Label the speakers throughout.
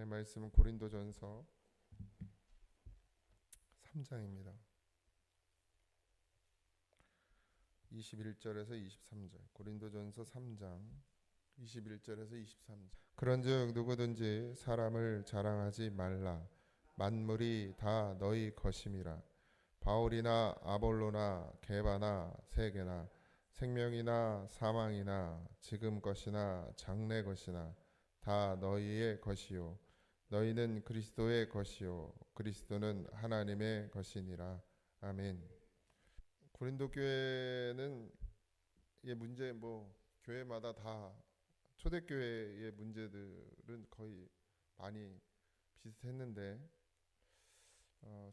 Speaker 1: 오늘의 말씀은 고린도전서 3장입니다. 21절에서 23절. 고린도전서 3장 21절에서 23절. 그런즉 누구든지 사람을 자랑하지 말라. 만물이 다 너희 것임이라. 바울이나 아볼로나 게바나 세게나 생명이나 사망이나 지금 것이나 장래 것이나 다 너희의 것이요 너희는 그리스도의 것이요 그리스도는 하나님의 것이니라. 아멘. 고린도 교회는 이 문제 교회마다 다 초대교회의 문제들은 거의 많이 비슷했는데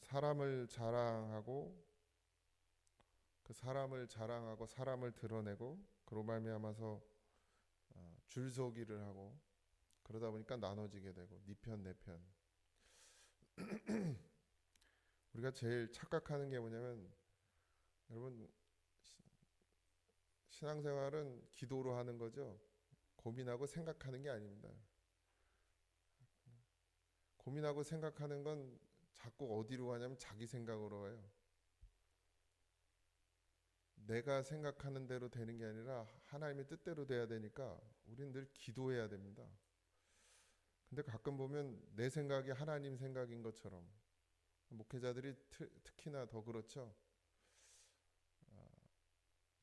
Speaker 1: 사람을 자랑하고 사람을 드러내고 그로 말미암아서 줄서기를 하고 그러다 보니까 나눠지게 되고 네 편 내 편. 우리가 제일 착각하는 게 뭐냐면 여러분 신앙생활은 기도로 하는 거죠. 고민하고 생각하는 게 아닙니다. 고민하고 생각하는 건 자꾸 어디로 가냐면 자기 생각으로 가요. 내가 생각하는 대로 되는 게 아니라 하나님의 뜻대로 돼야 되니까 우리는 늘 기도해야 됩니다. 근데 가끔 보면 내 생각이 하나님 생각인 것처럼 목회자들이 특히나 더 그렇죠.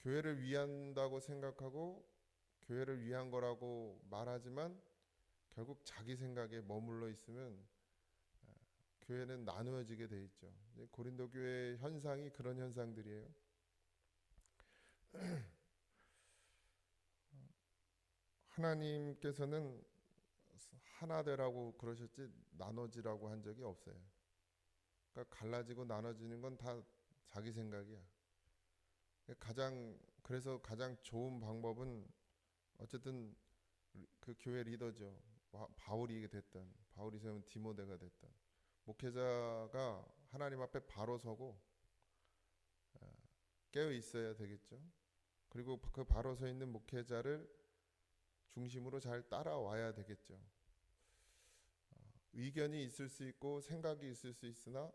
Speaker 1: 교회를 위한다고 생각하고 교회를 위한 거라고 말하지만 결국 자기 생각에 머물러 있으면 교회는 나누어지게 돼 있죠. 고린도 교회의 현상이 그런 현상들이에요. 하나님께서는 하나 되라고 그러셨지 나눠지라고 한 적이 없어요. 그러니까 갈라지고 나눠지는 건 다 자기 생각이야. 그래서 가장 좋은 방법은 어쨌든 그 교회 리더죠. 바울이 됐든 바울이 세운 디모데가 됐든 목회자가 하나님 앞에 바로 서고 깨어 있어야 되겠죠. 그리고 그 바로 서 있는 목회자를 중심으로 잘 따라와야 되겠죠. 의견이 있을 수 있고 생각이 있을 수 있으나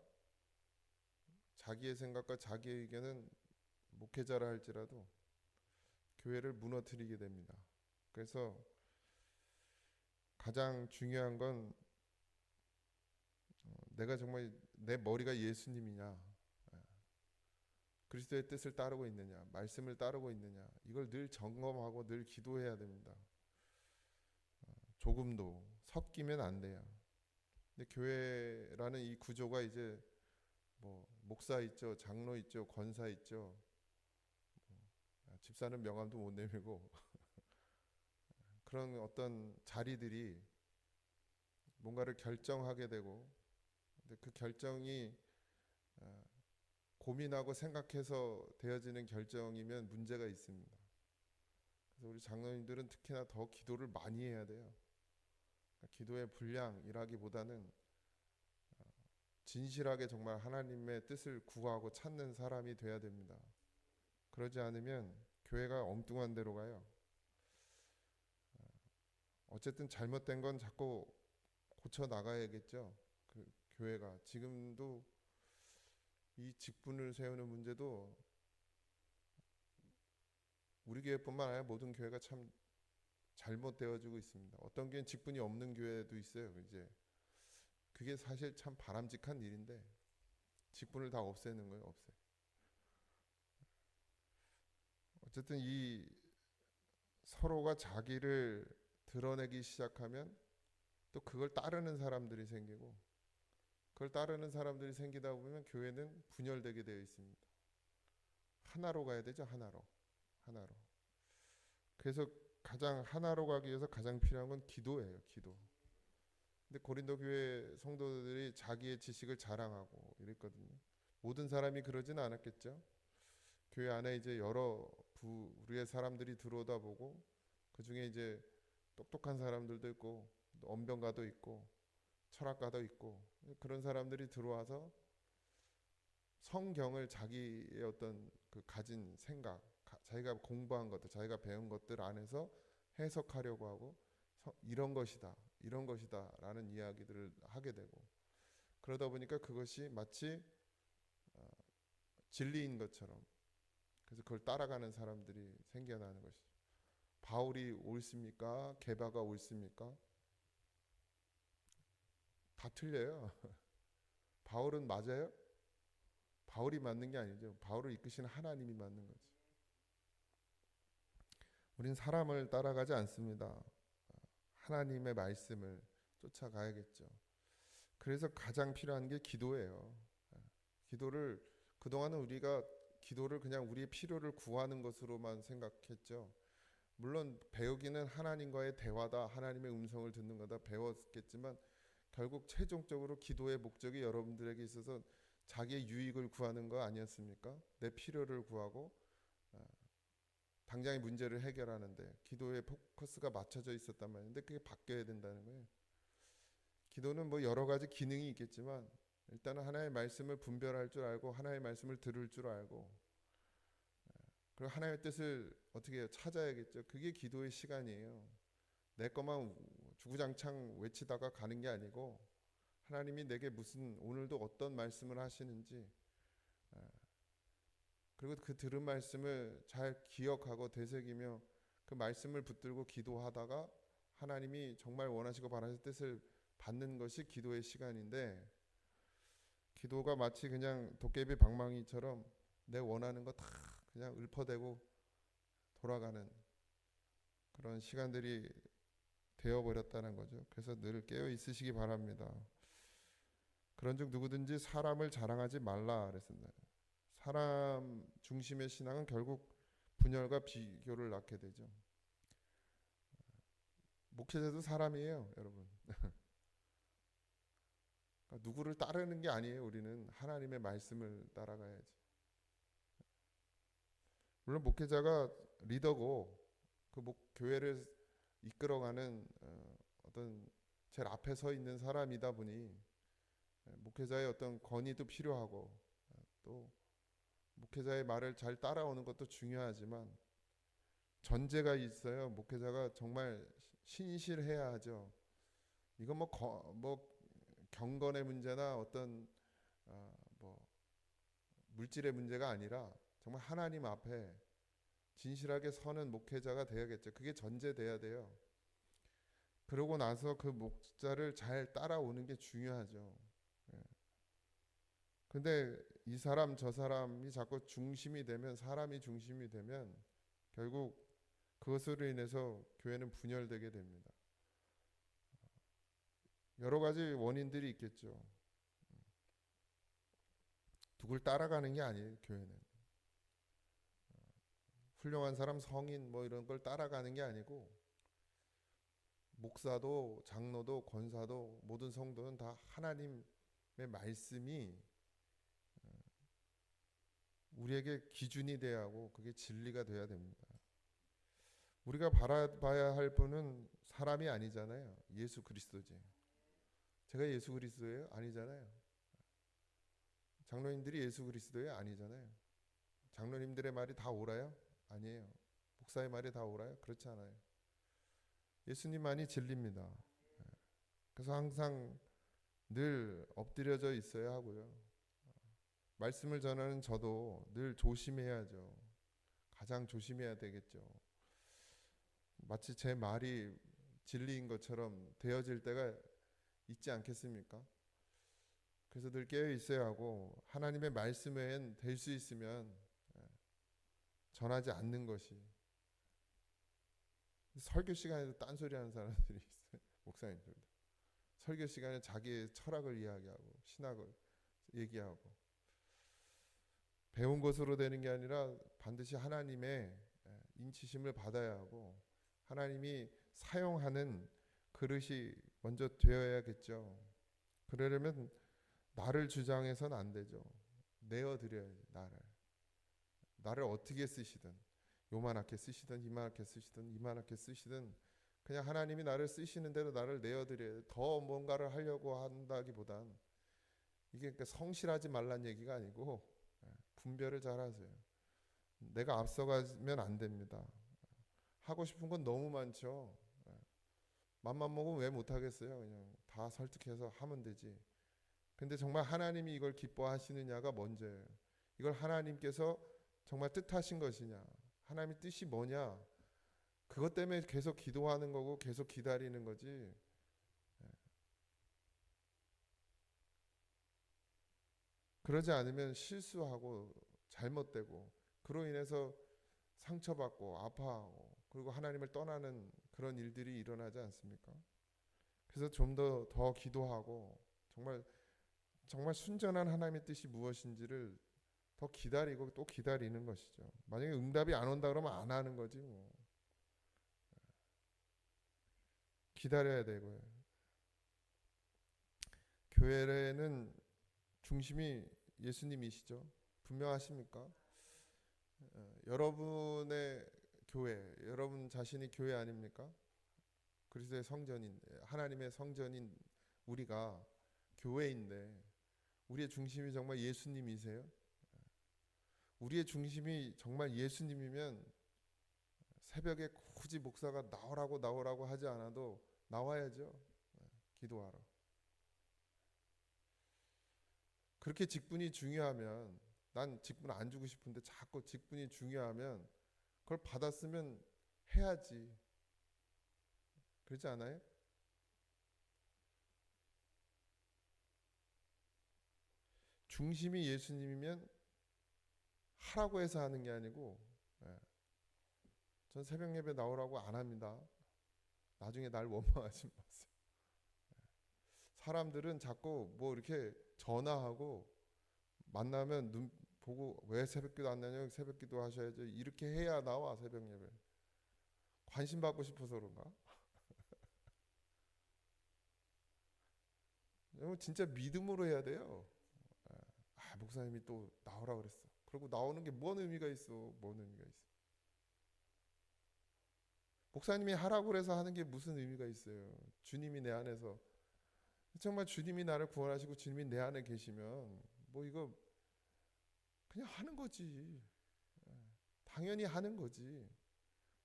Speaker 1: 자기의 생각과 자기의 의견은 목회자라 할지라도 교회를 무너뜨리게 됩니다. 그래서 가장 중요한 건 내가 정말 내 머리가 예수님이냐, 그리스도의 뜻을 따르고 있느냐, 말씀을 따르고 있느냐, 이걸 늘 점검하고 늘 기도해야 됩니다. 조금도 섞이면 안 돼요. 근데 교회라는 이 구조가 이제 목사 있죠, 장로 있죠, 권사 있죠. 집사는 명함도 못 내밀고 그런 어떤 자리들이 뭔가를 결정하게 되고, 근데 그 결정이 고민하고 생각해서 되어지는 결정이면 문제가 있습니다. 그래서 우리 장로님들은 특히나 더 기도를 많이 해야 돼요. 그러니까 기도의 분량이라기보다는 진실하게 정말 하나님의 뜻을 구하고 찾는 사람이 돼야 됩니다. 그러지 않으면 교회가 엉뚱한 데로 가요. 어쨌든 잘못된 건 자꾸 고쳐 나가야겠죠. 그 교회가 지금도 이 직분을 세우는 문제도 우리 교회뿐만 아니라 모든 교회가 참 잘못되어지고 있습니다. 어떤 교회는 직분이 없는 교회도 있어요. 이제 그게 사실 참 바람직한 일인데 직분을 다 없애는 거예요. 없애. 어쨌든 이 서로가 자기를 드러내기 시작하면 또 그걸 따르는 사람들이 생기고, 그걸 따르는 사람들이 생기다 보면 교회는 분열되게 되어 있습니다. 하나로 가야 되죠. 하나로. 그래서 가장 하나로 가기 위해서 가장 필요한 건 기도예요. 기도. 근데 고린도 교회 성도들이 자기의 지식을 자랑하고 이랬거든요. 모든 사람이 그러지는 않았겠죠. 교회 안에 이제 여러 부류의 사람들이 들어오다 보고 그 중에 이제 똑똑한 사람들도 있고 언변가도 있고 철학가도 있고 그런 사람들이 들어와서 성경을 자기의 어떤 그 가진 생각, 자기가 공부한 것들, 자기가 배운 것들 안에서 해석하려고 하고 이런 것이다, 이런 것이다라는 이야기들을 하게 되고, 그러다 보니까 그것이 마치 진리인 것처럼, 그래서 그걸 따라가는 사람들이 생겨나는 것이죠. 바울이 옳습니까? 게바가 옳습니까? 다 틀려요. 바울은 맞아요? 바울이 맞는 게 아니죠. 바울을 이끄시는 하나님이 맞는 거죠. 우린 사람을 따라가지 않습니다. 하나님의 말씀을 쫓아가야겠죠. 그래서 가장 필요한 게 기도예요. 기도를, 그동안은 우리가 기도를 그냥 우리의 필요를 구하는 것으로만 생각했죠. 물론 배우기는 하나님과의 대화다, 하나님의 음성을 듣는 거다 배웠겠지만, 결국 최종적으로 기도의 목적이 여러분들에게 있어서 자기의 유익을 구하는 거 아니었습니까? 내 필요를 구하고 당장의 문제를 해결하는데 기도의 포커스가 맞춰져 있었단 말인데, 그게 바뀌어야 된다는 거예요. 기도는 뭐 여러 가지 기능이 있겠지만, 일단은 하나의 말씀을 분별할 줄 알고, 하나의 말씀을 들을 줄 알고, 그리고 하나의 뜻을 어떻게 해요? 찾아야겠죠. 그게 기도의 시간이에요. 내 것만 주구장창 외치다가 가는 게 아니고, 하나님이 내게 무슨, 오늘도 어떤 말씀을 하시는지, 그리고 그 들은 말씀을 잘 기억하고 되새기며 그 말씀을 붙들고 기도하다가 하나님이 정말 원하시고 바라실 뜻을 받는 것이 기도의 시간인데, 기도가 마치 그냥 도깨비 방망이처럼 내 원하는 거 다 그냥 읊어대고 돌아가는 그런 시간들이 되어버렸다는 거죠. 그래서 늘 깨어 있으시기 바랍니다. 그런즉 누구든지 사람을 자랑하지 말라 그랬습니다. 사람 중심의 신앙은 결국 분열과 비교를 낳게 되죠. 목회자도 사람이에요, 여러분. 그러니까 누구를 따르는 게 아니에요. 우리는 하나님의 말씀을 따라가야지. 물론 목회자가 리더고 그 교회를 이끌어가는 어떤 제일 앞에 서 있는 사람이다 보니 목회자의 어떤 건의도 필요하고, 또 목회자의 말을 잘 따라오는 것도 중요하지만 전제가 있어요. 목회자가 정말 신실해야 하죠. 이건 뭐 경건의 문제나 어떤 뭐 물질의 문제가 아니라 정말 하나님 앞에 진실하게 서는 목회자가 돼야겠죠. 그게 전제돼야 돼요. 그러고 나서 그 목자를 잘 따라오는 게 중요하죠. 근데 이 사람 저 사람이 자꾸 중심이 되면, 사람이 중심이 되면 결국 그것으로 인해서 교회는 분열되게 됩니다. 여러 가지 원인들이 있겠죠. 누굴 따라가는 게 아니에요, 교회는. 훌륭한 사람, 성인 뭐 이런 걸 따라가는 게 아니고, 목사도 장로도 권사도 모든 성도는 다 하나님의 말씀이 우리에게 기준이 돼야 하고, 그게 진리가 돼야 됩니다. 우리가 바라봐야 할 분은 사람이 아니잖아요. 예수 그리스도지. 제가 예수 그리스도예요? 아니잖아요. 장로님들이 예수 그리스도예요? 아니잖아요. 장로님들의 말이 다 옳아요? 아니에요. 목사의 말이 다 옳아요? 그렇지 않아요. 예수님만이 진리입니다. 그래서 항상 늘 엎드려져 있어야 하고요. 말씀을 전하는 저도 늘 조심해야죠. 가장 조심해야 되겠죠. 마치 제 말이 진리인 것처럼 되어질 때가 있지 않겠습니까? 그래서 늘 깨어 있어야 하고, 하나님의 말씀 외엔 될 수 있으면 전하지 않는 것이. 설교 시간에도 딴소리 하는 사람들이 있어요. 목사님들. 설교 시간에 자기의 철학을 이야기하고 신학을 얘기하고, 배운 것으로 되는 게 아니라 반드시 하나님의 인치심을 받아야 하고, 하나님이 사용하는 그릇이 먼저 되어야겠죠. 그러려면 나를 주장해서는 안 되죠. 내어드려야지. 나를 어떻게 쓰시든, 요만하게 쓰시든 이만하게 쓰시든 이만하게 쓰시든, 그냥 하나님이 나를 쓰시는 대로 나를 내어드려야 돼. 더 뭔가를 하려고 한다기보단, 이게 그러니까 성실하지 말란 얘기가 아니고 분별을 잘 하세요. 내가 앞서가면 안 됩니다. 하고 싶은 건 너무 많죠. 맘만 먹으면 왜 못하겠어요? 그냥 다 설득해서 하면 되지. 근데 정말 하나님이 이걸 기뻐하시느냐가 먼저예요. 이걸 하나님께서 정말 뜻하신 것이냐, 하나님의 뜻이 뭐냐, 그것 때문에 계속 기도하는 거고 계속 기다리는 거지. 그러지 않으면 실수하고 잘못되고 그로 인해서 상처받고 아파하고 그리고 하나님을 떠나는 그런 일들이 일어나지 않습니까? 그래서 좀 더 기도하고 정말 정말 순전한 하나님의 뜻이 무엇인지를 더 기다리고 또 기다리는 것이죠. 만약에 응답이 안 온다 그러면 안 하는 거지 뭐. 기다려야 되고요. 교회는 중심이 예수님이시죠. 분명하십니까? 여러분의 교회, 여러분 자신이 교회 아닙니까? 그리스도의 성전인, 하나님의 성전인 우리가 교회인데 우리의 중심이 정말 예수님이세요? 우리의 중심이 정말 예수님이면 새벽에 굳이 목사가 나오라고 하지 않아도 나와야죠. 기도하러. 그렇게 직분이 중요하면 난 직분 안 주고 싶은데 자꾸 직분이 중요하면 그걸 받았으면 해야지. 그렇지 않아요? 중심이 예수님이면 하라고 해서 하는 게 아니고 예, 전 새벽 예배 나오라고 안 합니다. 나중에 날 원망하지 마세요. 사람들은 자꾸 뭐 이렇게 전화하고 만나면 눈 보고 왜 새벽기도 안 나냐, 새벽기도 하셔야죠. 이렇게 해야 나와 새벽 예배. 관심 받고 싶어서 그런가? 이거 진짜 믿음으로 해야 돼요. 아, 목사님이 또 나오라 그랬어. 그리고 나오는 게 뭔 의미가 있어? 뭔 의미가 있어? 목사님이 하라고 그래서 하는 게 무슨 의미가 있어요? 주님이 내 안에서 정말 주님이 나를 구원하시고 주님이 내 안에 계시면 뭐 이거 그냥 하는 거지. 당연히 하는 거지.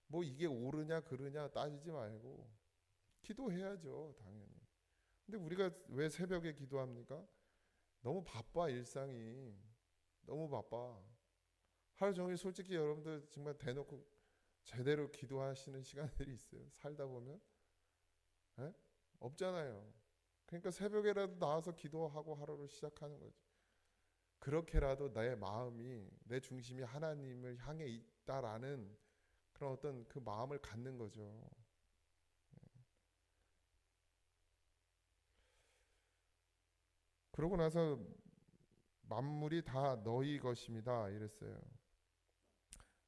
Speaker 1: 뭐 이게 옳으냐 그르냐 따지지 말고 기도해야죠, 당연히. 근데 우리가 왜 새벽에 기도합니까? 너무 바빠, 일상이. 너무 바빠. 하루 종일 솔직히 여러분들 정말 대놓고 제대로 기도하시는 시간들이 있어요. 살다 보면. 에? 없잖아요. 그러니까 새벽에라도 나와서 기도하고 하루를 시작하는 거죠. 그렇게라도 내 마음이, 내 중심이 하나님을 향해 있다라는 그런 어떤 그 마음을 갖는 거죠. 그러고 나서 만물이 다 너희 것입니다. 이랬어요.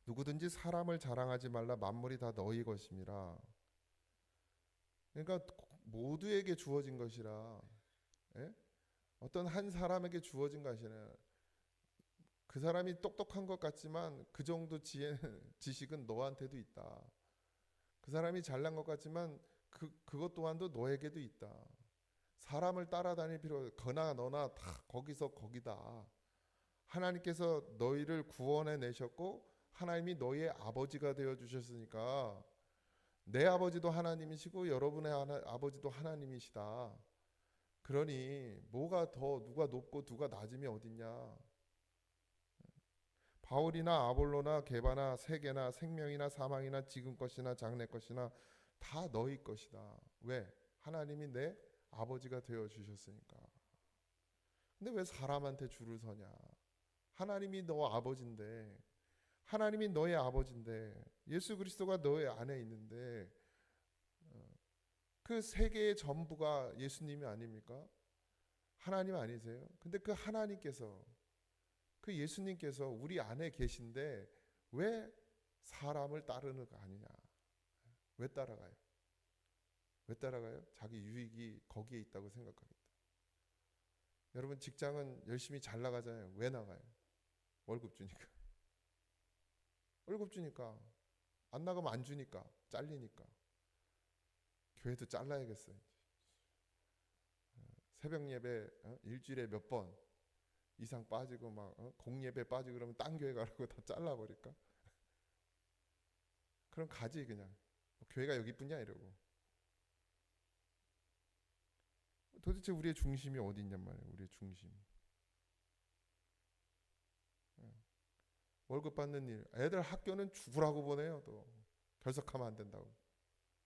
Speaker 1: 누구든지 사람을 자랑하지 말라. 만물이 다 너희 것입니다. 그러니까 모두에게 주어진 것이라. 예? 어떤 한 사람에게 주어진 것이 아니라 그 사람이 똑똑한 것 같지만 그 정도 지식은 너한테도 있다. 그 사람이 잘난 것 같지만 그것 또한도 너에게도 있다. 사람을 따라다닐 필요, 거나 너나 다 거기서 거기다. 하나님께서 너희를 구원해 내셨고 하나님이 너희의 아버지가 되어 주셨으니까 내 아버지도 하나님이시고 여러분의 아버지도 하나님이시다. 그러니 뭐가 더 누가 높고 누가 낮음이 어딨냐? 바울이나 아볼로나 게바나 세계나 생명이나 사망이나 지금 것이나 장래 것이나 다 너희 것이다. 왜? 하나님이 내 아버지가 되어 주셨으니까. 근데 왜 사람한테 줄을 서냐? 하나님이 너 아버지인데, 하나님이 너의 아버지인데, 예수 그리스도가 너의 안에 있는데, 그 세계의 전부가 예수님이 아닙니까? 하나님 아니세요? 근데 그 하나님께서, 그 예수님께서 우리 안에 계신데 왜 사람을 따르는 거 아니냐? 왜 따라가요? 왜 따라가요? 자기 유익이 거기에 있다고 생각하겠다. 여러분 직장은 열심히 잘 나가잖아요. 왜 나가요? 월급 주니까. 월급 주니까. 안 나가면 안 주니까. 잘리니까. 교회도 잘라야겠어요. 새벽 예배 일주일에 몇 번 이상 빠지고 막 공예배 빠지고 그러면 딴 교회 가라고 다 잘라버릴까? 그럼 가지 그냥. 뭐 교회가 여기뿐이야 이러고. 도대체 우리의 중심이 어디 있냔 말이에요. 우리의 중심. 월급 받는 일. 애들 학교는 죽으라고 보내요. 또 결석하면 안 된다고.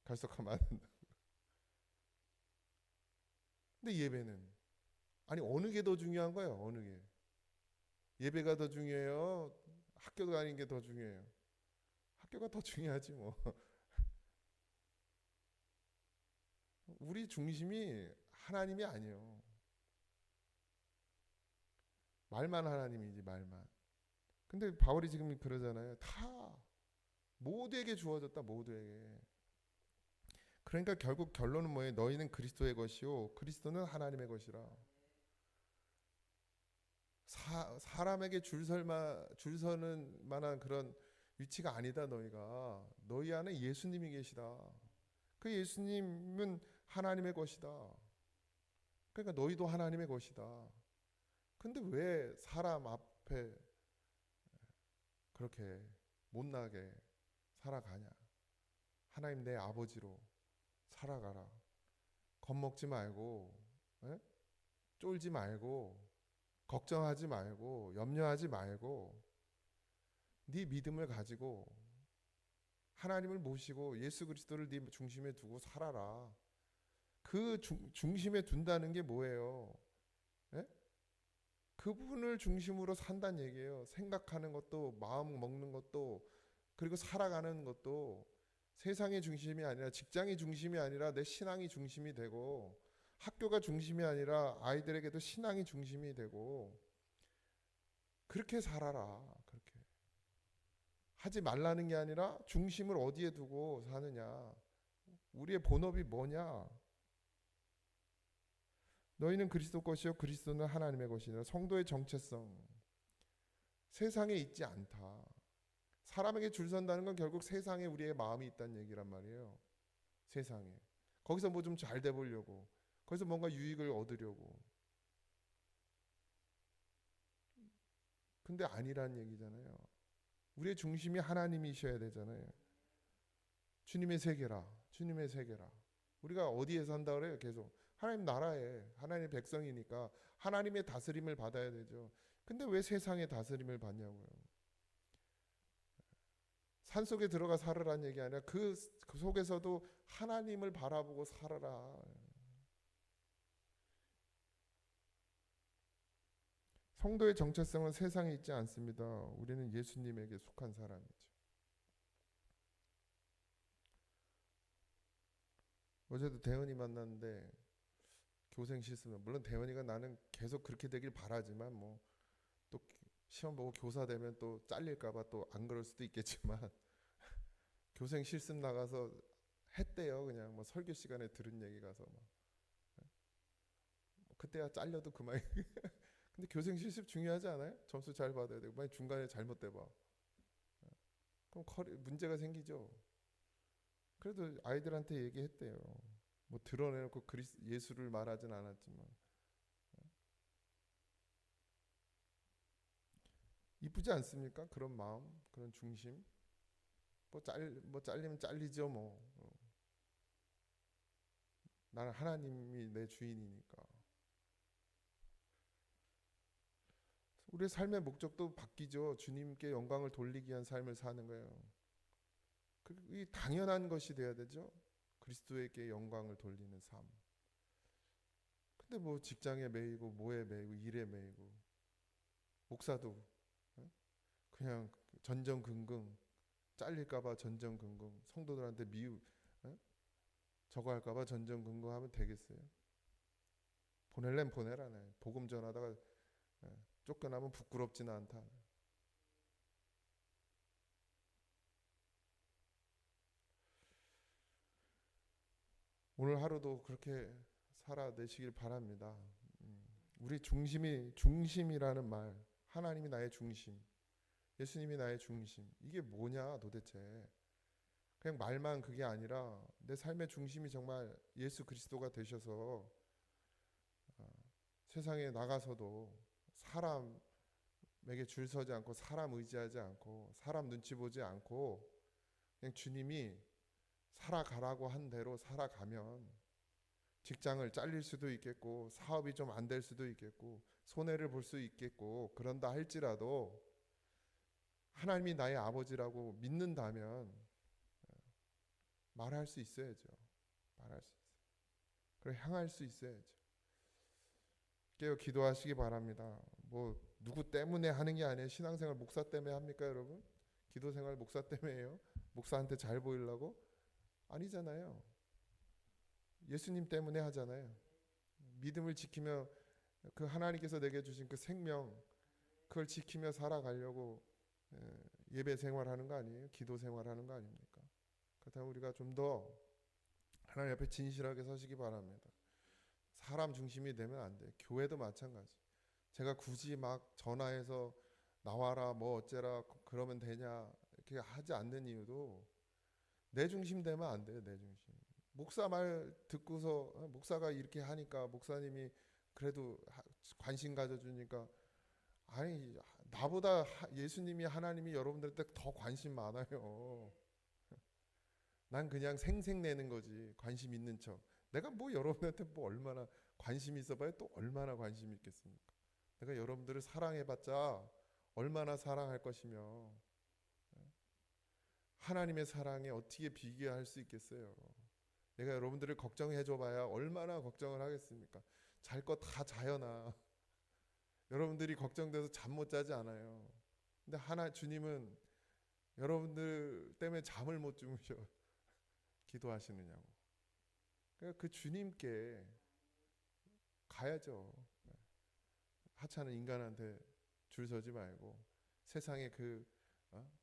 Speaker 1: 결석하면 안 된다. 근데 예배는 아니 어느 게 더 중요한 거예요? 어느 게? 예배가 더 중요해요? 학교도 아닌 게 더 중요해요? 학교가 더 중요하지 뭐. 우리 중심이 하나님이 아니에요. 말만 하나님이지 말만. 근데 바울이 지금 그러잖아요. 다 모두에게 주어졌다. 모두에게. 그러니까 결국 결론은 뭐예요? 너희는 그리스도의 것이요 그리스도는 하나님의 것이라. 사람에게 줄 서는 만한 그런 위치가 아니다. 너희가 너희 안에 예수님이 계시다. 그 예수님은 하나님의 것이다. 그러니까 너희도 하나님의 것이다. 근데 왜 사람 앞에 그렇게 못나게 살아가냐? 하나님 내 아버지로 살아가라. 겁먹지 말고, 에? 쫄지 말고, 걱정하지 말고, 염려하지 말고, 네 믿음을 가지고 하나님을 모시고 예수 그리스도를 네 중심에 두고 살아라. 그 중심에 둔다는 게 뭐예요? 에? 그분을 중심으로 산다는 얘기예요. 생각하는 것도, 마음 먹는 것도, 그리고 살아가는 것도 세상의 중심이 아니라, 직장이 중심이 아니라 내 신앙이 중심이 되고, 학교가 중심이 아니라 아이들에게도 신앙이 중심이 되고, 그렇게 살아라. 그렇게 하지 말라는 게 아니라 중심을 어디에 두고 사느냐, 우리의 본업이 뭐냐. 너희는 그리스도 것이요 그리스도는 하나님의 것이니라. 성도의 정체성 세상에 있지 않다. 사람에게 줄 선다는 건 결국 세상에 우리의 마음이 있다는 얘기란 말이에요. 세상에 거기서 뭐 좀 잘 돼 보려고, 거기서 뭔가 유익을 얻으려고. 근데 아니란 얘기잖아요. 우리의 중심이 하나님이셔야 되잖아요. 주님의 세계라. 주님의 세계라. 우리가 어디에 산다 그래요? 계속 하나님 나라에, 하나님의 백성이니까 하나님의 다스림을 받아야 되죠. 근데 왜 세상의 다스림을 받냐고요. 산속에 들어가 살으라는 얘기 아니라 그 속에서도 하나님을 바라보고 살아라. 성도의 정체성은 세상에 있지 않습니다. 우리는 예수님에게 속한 사람이죠. 어제도 대현이 만났는데 교생 실습은, 물론 대현이가 나는 계속 그렇게 되길 바라지만 뭐 또 시험 보고 교사 되면 또 잘릴까봐 또 안 그럴 수도 있겠지만 교생 실습 나가서 했대요. 그냥 뭐 설교 시간에 들은 얘기 가서 막. 그때야 잘려도 그만. 근데 교생 실습 중요하지 않아요? 점수 잘 받아야 되고, 만약 중간에 잘못돼 봐, 그럼 문제가 생기죠. 그래도 아이들한테 얘기했대요. 뭐 드러내놓고 예수를 말하진 않았지만. 이쁘지 않습니까? 그런 마음, 그런 중심. 뭐 잘리면 잘리죠 뭐. 나는 하나님이 내 주인이니까. 우리의 삶의 목적도 바뀌죠. 주님께 영광을 돌리기 위한 삶을 사는 거예요. 이 당연한 것이 돼야 되죠. 그리스도에게 영광을 돌리는 삶. 근데 뭐 직장에 매이고 뭐에 매이고 일에 매이고, 목사도 그냥 전전긍긍, 잘릴까봐 전전긍긍, 성도들한테 저거 할까봐 전전긍긍하면 되겠어요? 보낼래 보내라네. 복음 전하다가 쫓겨나면 부끄럽지는 않다. 오늘 하루도 그렇게 살아내시길 바랍니다. 우리 중심이라는 말, 하나님이 나의 중심, 예수님이 나의 중심, 이게 뭐냐 도대체. 그냥 말만 그게 아니라 내 삶의 중심이 정말 예수 그리스도가 되셔서 세상에 나가서도 사람에게 줄 서지 않고, 사람 의지하지 않고, 사람 눈치 보지 않고, 그냥 주님이 살아가라고 한 대로 살아가면 직장을 잘릴 수도 있겠고 사업이 좀 안 될 수도 있겠고 손해를 볼 수 있겠고 그런다 할지라도 하나님이 나의 아버지라고 믿는다면 말할 수 있어야죠. 말할 수 있어요. 그래 향할 수 있어야죠. 깨어 기도하시기 바랍니다. 뭐 누구 때문에 하는 게 아니에요. 신앙생활 목사 때문에 합니까, 여러분? 기도생활 목사 때문에 해요? 목사한테 잘 보이려고? 아니잖아요. 예수님 때문에 하잖아요. 믿음을 지키며 그 하나님께서 내게 주신 그 생명 그걸 지키며 살아가려고 예배 생활하는 거 아니에요? 기도 생활하는 거 아닙니까? 그렇다면 우리가 좀 더 하나님 앞에 진실하게 서시기 바랍니다. 사람 중심이 되면 안 돼. 교회도 마찬가지. 제가 굳이 막 전화해서 나와라 뭐 어째라 그러면 되냐 이렇게 하지 않는 이유도 내 중심 되면 안 돼요. 내 중심. 목사 말 듣고서 목사가 이렇게 하니까 목사님이 그래도 관심 가져주니까 아니 나보다 예수님이 하나님이 여러분들한테 더 관심 많아요. 난 그냥 생색내는 거지 관심 있는 척. 내가 뭐 여러분한테 뭐 얼마나 관심 있어봐야 또 얼마나 관심 있겠습니까? 내가 여러분들을 사랑해봤자 얼마나 사랑할 것이며 하나님의 사랑에 어떻게 비교할 수 있겠어요? 내가 여러분들을 걱정해줘봐야 얼마나 걱정을 하겠습니까? 잘 거 다 자요나. 여러분들이 걱정돼서 잠 못 자지 않아요. 근데 주님은 여러분들 때문에 잠을 못 주무셔. 기도하시느냐고. 그러니까 그 주님께 가야죠. 하찮은 인간한테 줄 서지 말고 세상에 그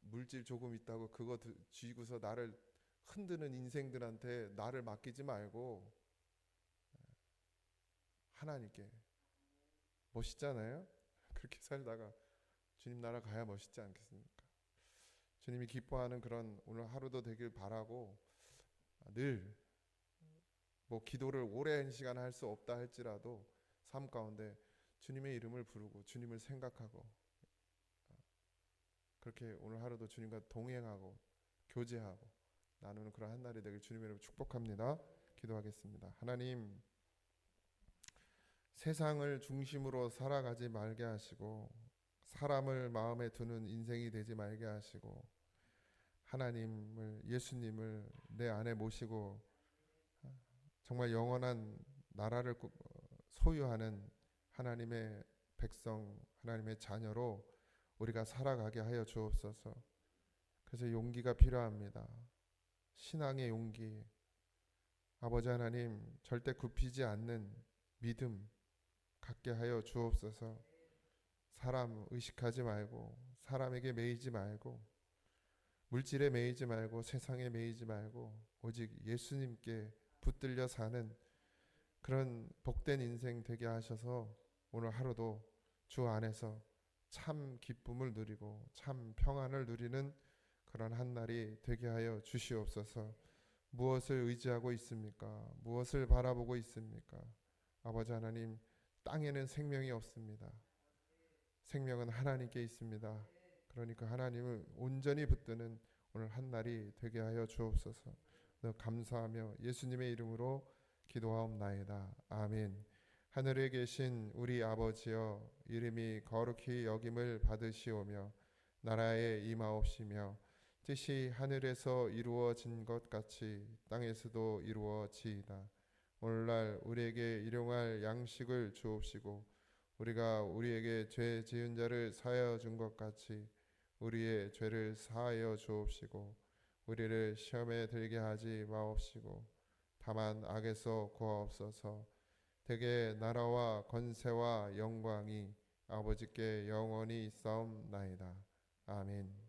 Speaker 1: 물질 조금 있다고 그거 쥐고서 나를 흔드는 인생들한테 나를 맡기지 말고 하나님께. 멋있잖아요. 그렇게 살다가 주님 나라 가야 멋있지 않겠습니까? 주님이 기뻐하는 그런 오늘 하루도 되길 바라고 늘 뭐 기도를 오랜 시간 할 수 없다 할지라도 삶 가운데 주님의 이름을 부르고 주님을 생각하고 그렇게 오늘 하루도 주님과 동행하고 교제하고 나누는 그런 한 날이 되길 주님의 이름으로 축복합니다. 기도하겠습니다. 하나님, 세상을 중심으로 살아가지 말게 하시고 사람을 마음에 두는 인생이 되지 말게 하시고 하나님을 예수님을 내 안에 모시고 정말 영원한 나라를 소유하는 하나님의 백성, 하나님의 자녀로 우리가 살아가게 하여 주옵소서. 그래서 용기가 필요합니다. 신앙의 용기. 아버지 하나님, 절대 굽히지 않는 믿음 갖게 하여 주옵소서. 사람 의식하지 말고 사람에게 매이지 말고 물질에 매이지 말고 세상에 매이지 말고 오직 예수님께 붙들려 사는 그런 복된 인생 되게 하셔서 오늘 하루도 주 안에서 참 기쁨을 누리고 참 평안을 누리는 그런 한 날이 되게 하여 주시옵소서. 무엇을 의지하고 있습니까? 무엇을 바라보고 있습니까? 아버지 하나님, 땅에는 생명이 없습니다. 생명은 하나님께 있습니다. 그러니까 하나님을 온전히 붙드는 오늘 한 날이 되게 하여 주옵소서. 감사하며 예수님의 이름으로 기도하옵나이다. 아멘. 하늘에 계신 우리 아버지여, 이름이 거룩히 여김을 받으시오며 나라에 임하옵시며 뜻이 하늘에서 이루어진 것 같이 땅에서도 이루어지이다. 오늘날 우리에게 일용할 양식을 주옵시고 우리가 우리에게 죄 지은 자를 사하여 준 것 같이 우리의 죄를 사하여 주옵시고 우리를 시험에 들게 하지 마옵시고 다만 악에서 구하옵소서. 대개 나라와 권세와 영광이 아버지께 영원히 있사옵나이다. 아멘.